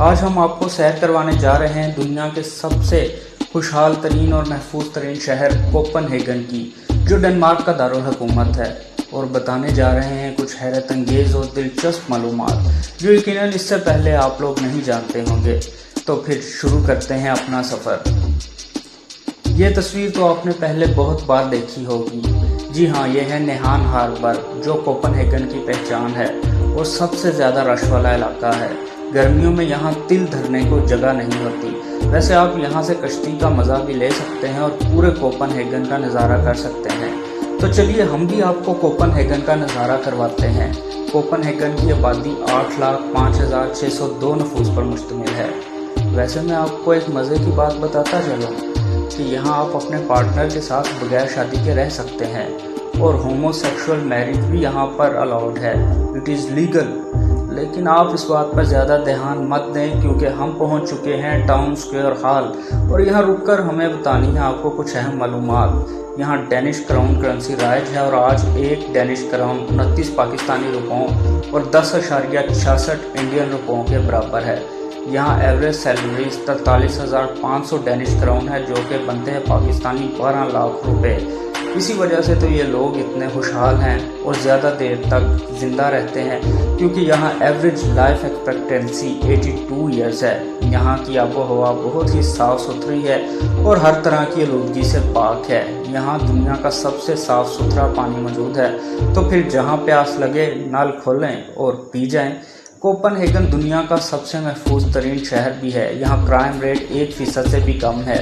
आज हम आपको सैर करवाने जा रहे हैं दुनिया के सबसे खुशहाल तरीन और महफूज तरीन शहर कोपनहेगन की, जो डेनमार्क का दारुल हुकूमत है, और बताने जा रहे हैं कुछ हैरत अंगेज़ और दिलचस्प मालूमात जो यकीनन इससे पहले आप लोग नहीं जानते होंगे। तो फिर शुरू करते हैं अपना सफ़र। ये तस्वीर तो आपने पहले बहुत बार देखी होगी। जी हाँ, ये है नेहान हार्बर, जो कोपनहेगन की पहचान है और सबसे ज़्यादा रश वाला इलाका है। गर्मियों में यहाँ तिल धरने को जगह नहीं होती। वैसे आप यहाँ से कश्ती का मज़ा भी ले सकते हैं और पूरे कोपनहेगन का नज़ारा कर सकते हैं। तो चलिए हम भी आपको कोपनहेगन का नज़ारा करवाते हैं। कोपनहेगन की आबादी 8,05,602 नफूस पर मुश्तमिल है। वैसे मैं आपको एक मज़े की बात बताता चलूँ कि यहाँ आप अपने पार्टनर के साथ बगैर शादी के रह सकते हैं और होमोसेक्सुअल मैरिज भी यहाँ पर अलाउड है। It is legal. लेकिन आप इस बात पर ज़्यादा ध्यान मत दें, क्योंकि हम पहुँच चुके हैं टाउन स्क्वायर हॉल और यहाँ रुककर हमें बतानी है आपको कुछ अहम मालूमात। यहाँ डेनिश क्राउन करेंसी राइज है और आज एक डेनिश क्राउन 29 पाकिस्तानी रुपयों और 10.66 इंडियन रुपयों के बराबर है। यहाँ एवरेज सैलरी 43,500 डेनिश क्राउन है, जो कि बनते हैं पाकिस्तानी 12 लाख रुपए। इसी वजह से तो ये लोग इतने खुशहाल हैं और ज़्यादा देर तक ज़िंदा रहते हैं, क्योंकि यहाँ एवरेज लाइफ एक्सपेक्टेंसी 82 ईयर्स है। यहाँ की आबोहवा बहुत ही साफ़ सुथरी है और हर तरह की आलूदगी से पाक है। यहाँ दुनिया का सबसे साफ़ सुथरा पानी मौजूद है। तो फिर जहाँ प्यास लगे नल खोलें और पी जाएं। कोपनहेगन दुनिया का सबसे महफूज तरीन शहर भी है। यहाँ क्राइम रेट 1% से भी कम है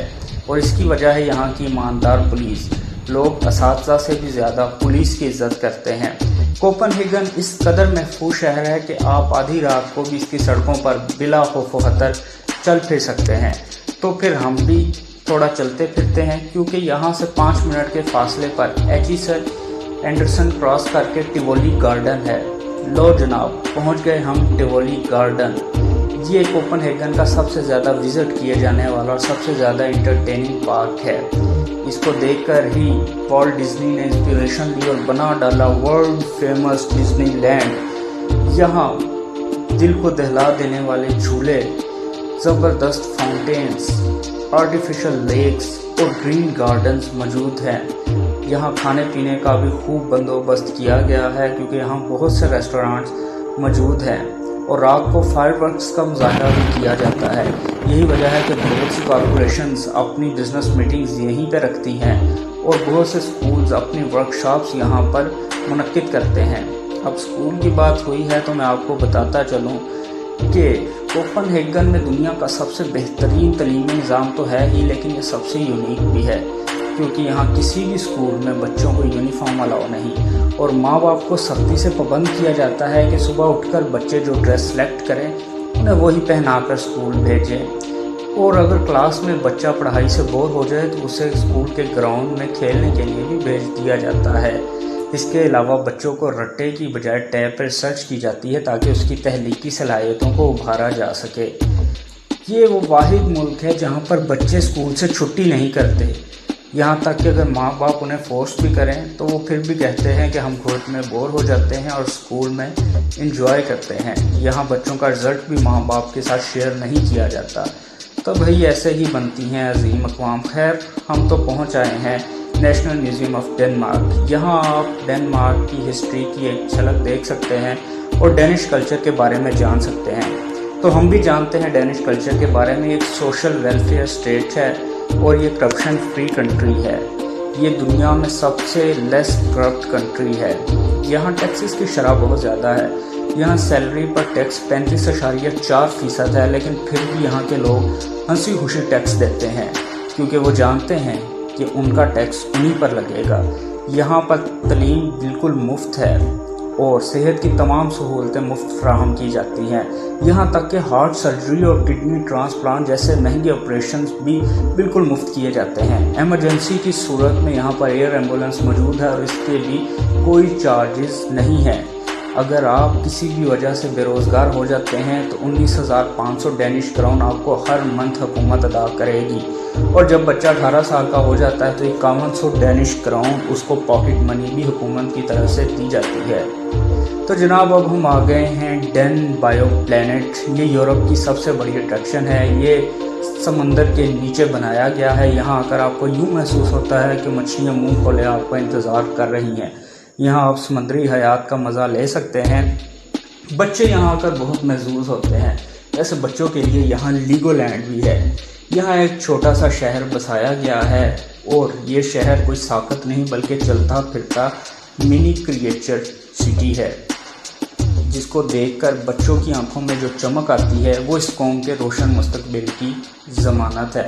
और इसकी वजह है यहाँ की ईमानदार पुलिस। लोग असातिज़ा से भी ज़्यादा पुलिस की इज्जत करते हैं। कोपनहेगन इस कदर महफूज शहर है कि आप आधी रात को भी इसकी सड़कों पर बिला खौफ खतर चल फिर सकते हैं। तो फिर हम भी थोड़ा चलते फिरते हैं, क्योंकि यहाँ से 5 मिनट के फासले पर एचिस एंडरसन क्रॉस करके टिवोली गार्डन है। लो जनाब, पहुँच गए हम टिवोली गार्डन। ये कोपनहेगन का सबसे ज़्यादा विज़िट किए जाने वाला और सबसे ज़्यादा इंटरटेनिंग पार्क है। इसको देखकर ही वॉल्ट डिज्नी ने इंस्पिरेशन ली और बना डाला वर्ल्ड फेमस डिज्नीलैंड। यहाँ दिल को दहला देने वाले झूले, ज़बरदस्त फाउंटेन्स, आर्टिफिशियल लेक्स और ग्रीन गार्डन्स मौजूद हैं। यहाँ खाने पीने का भी खूब बंदोबस्त किया गया है, क्योंकि यहाँ बहुत से रेस्टोरेंट्स मौजूद हैं और रात को फायरवर्क्स का मुजाहरा भी किया जाता है। यही वजह है कि बहुत सी कॉरपोरेशंस अपनी बिजनेस मीटिंग्स यहीं पर रखती हैं और बहुत से स्कूल्स अपनी वर्कशॉप्स यहाँ पर मुनक्किद करते हैं। अब स्कूल की बात हुई है तो मैं आपको बताता चलूँ कि कोपनहेगन में दुनिया का सबसे बेहतरीन तलीमी निज़ाम तो है ही, लेकिन ये सबसे यूनिक भी है, क्योंकि यहाँ किसी भी स्कूल में बच्चों को यूनिफॉर्म अलाउ नहीं और माँ बाप को सख्ती से पाबंद किया जाता है कि सुबह उठकर बच्चे जो ड्रेस सेलेक्ट करें उन्हें वही पहनाकर स्कूल भेजें। और अगर क्लास में बच्चा पढ़ाई से बोर हो जाए तो उसे स्कूल के ग्राउंड में खेलने के लिए भी भेज दिया जाता है। इसके अलावा बच्चों को रट्टे की बजाय टैब पर सर्च की जाती है ताकि उसकी तहलीकी सलाहियतों को उभारा जा सके। ये वो वाहिद मुल्क है जहाँ पर बच्चे स्कूल से छुट्टी नहीं करते। यहाँ तक कि अगर माँ बाप उन्हें फोर्स भी करें तो वो फिर भी कहते हैं कि हम घर में बोर हो जाते हैं और स्कूल में इंजॉय करते हैं। यहाँ बच्चों का रिजल्ट भी माँ बाप के साथ शेयर नहीं किया जाता। तो भाई ऐसे ही बनती हैं अजीम अक़वाम। खैर, हम तो पहुँच आए हैं नेशनल म्यूज़ियम ऑफ डेनमार्क। यहाँ आप डेनमार्क की हिस्ट्री की एक झलक देख सकते हैं और डेनिश कल्चर के बारे में जान सकते हैं। तो हम भी जानते हैं डेनिश कल्चर के बारे में। एक सोशल वेलफेयर स्टेट है और ये करप्शन फ्री कंट्री है। ये दुनिया में सबसे लेस करप्ट कंट्री है। यहाँ टैक्सेस की शरह बहुत ज़्यादा है। यहाँ सैलरी पर टैक्स 35.4% है, लेकिन फिर भी यहाँ के लोग हंसी खुशी टैक्स देते हैं, क्योंकि वो जानते हैं कि उनका टैक्स उन्हीं पर लगेगा। यहाँ पर तालीम बिल्कुल मुफ्त है और सेहत की तमाम सहूलतें मुफ्त फराहम की जाती हैं। यहाँ तक कि हार्ट सर्जरी और किडनी ट्रांसप्लांट जैसे महंगे ऑपरेशंस भी बिल्कुल मुफ्त किए जाते हैं। इमरजेंसी की सूरत में यहाँ पर एयर एम्बुलेंस मौजूद है और इसके भी कोई चार्जेस नहीं है। अगर आप किसी भी वजह से बेरोज़गार हो जाते हैं तो 19,500 डेनिश क्राउन आपको हर मंथ हुकूमत अदा करेगी और जब बच्चा 18 साल का हो जाता है तो 5100 डेनिश क्राउन उसको पॉकेट मनी भी हुकूमत की तरफ से दी जाती है। तो जनाब अब हम आ गए हैं डेन बायो प्लेनेट। ये यूरोप की सबसे बड़ी अट्रैक्शन है। ये समंदर के नीचे बनाया गया है। यहाँ आकर आपको यूँ महसूस होता है कि मछलियाँ मुंह खोले आपका इंतज़ार कर रही हैं। यहाँ आप समुद्री हयात का मज़ा ले सकते हैं। बच्चे यहाँ आकर बहुत महसूस होते हैं। ऐसे बच्चों के लिए यहाँ लीगोलैंड भी है। यहाँ एक छोटा सा शहर बसाया गया है और ये शहर कोई साकत नहीं बल्कि चलता फिरता मिनी क्रिएचर सिटी है, जिसको देखकर बच्चों की आंखों में जो चमक आती है वो इस कौम के रोशन मुस्तकबिल की ज़मानत है।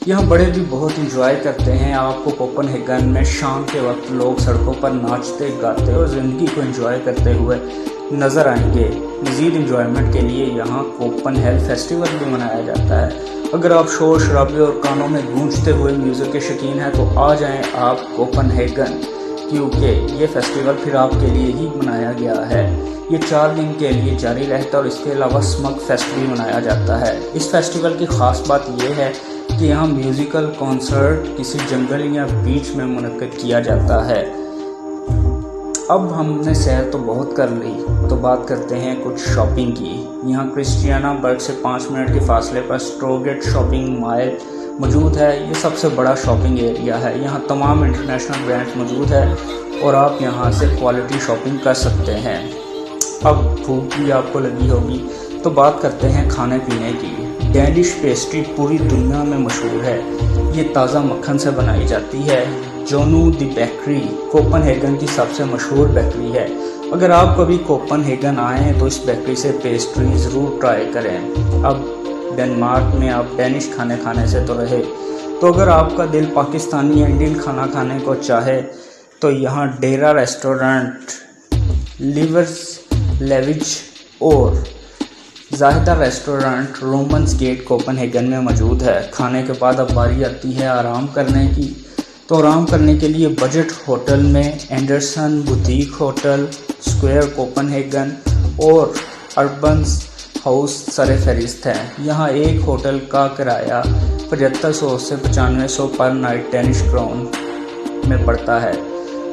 यहाँ बड़े भी बहुत इंजॉय करते हैं। आपको कोपनहेगन में शाम के वक्त लोग सड़कों पर नाचते गाते और ज़िंदगी को एंजॉय करते हुए नज़र आएंगे। मज़ीद इंजॉयमेंट के लिए यहाँ कोपनहेगन फेस्टिवल भी मनाया जाता है। अगर आप शोर शराबे और कानों में गूंजते हुए म्यूज़िक के शौकीन हैं तो आ जाएं आप कोपनहेगन, क्योंकि ये फेस्टिवल फिर आपके लिए ही मनाया गया है। ये 4 दिन के लिए जारी रहता है और इसके अलावा स्मग फेस्ट भी मनाया जाता है। इस फेस्टिवल की ख़ास बात यह है कि यहाँ म्यूज़िकल कॉन्सर्ट किसी जंगल या बीच में मुनक्किद किया जाता है। अब हमने सैर तो बहुत कर ली, तो बात करते हैं कुछ शॉपिंग की। यहाँ क्रिस्टियानाबर्ग से 5 मिनट के फासले पर स्ट्रोगेट शॉपिंग मॉल मौजूद है। ये सबसे बड़ा शॉपिंग एरिया है। यहाँ तमाम इंटरनेशनल ब्रांड्स मौजूद है और आप यहाँ से क्वालिटी शॉपिंग कर सकते हैं। अब भूख भी आपको लगी होगी, तो बात करते हैं खाने पीने की। डेनिश पेस्ट्री पूरी दुनिया में मशहूर है। ये ताज़ा मक्खन से बनाई जाती है। जोनू दी बेकरी कोपनहेगन की सबसे मशहूर बेकरी है। अगर आप कभी कोपनहेगन आएँ तो इस बेकरी से पेस्ट्री ज़रूर ट्राई करें। अब डेनमार्क में आप डेनिश खाने खाने से तो रहे, तो अगर आपका दिल पाकिस्तानी या इंडियन खाना खाने को चाहे तो यहाँ डेरा रेस्टोरेंट, लिवर्स लेविज और जाहिदा रेस्टोरेंट रोमन्स गेट कोपनहेगन में मौजूद है। खाने के बाद अब बारी आती है आराम करने की। तो आराम करने के लिए बजट होटल में Anderson boutique hotel, square Copenhagen और अर्बन हाउस सरफहरिस्त है। यहाँ एक होटल का किराया 7500 से 9500 पर नाइट डेनिश क्राउन में पड़ता है।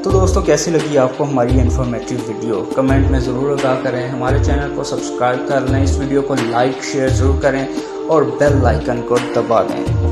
तो दोस्तों, कैसी लगी आपको हमारी इन्फॉर्मेटिव वीडियो? कमेंट में ज़रूर आगाह करें। हमारे चैनल को सब्सक्राइब कर लें, इस वीडियो को लाइक शेयर ज़रूर करें और बेल आइकन को दबा दें।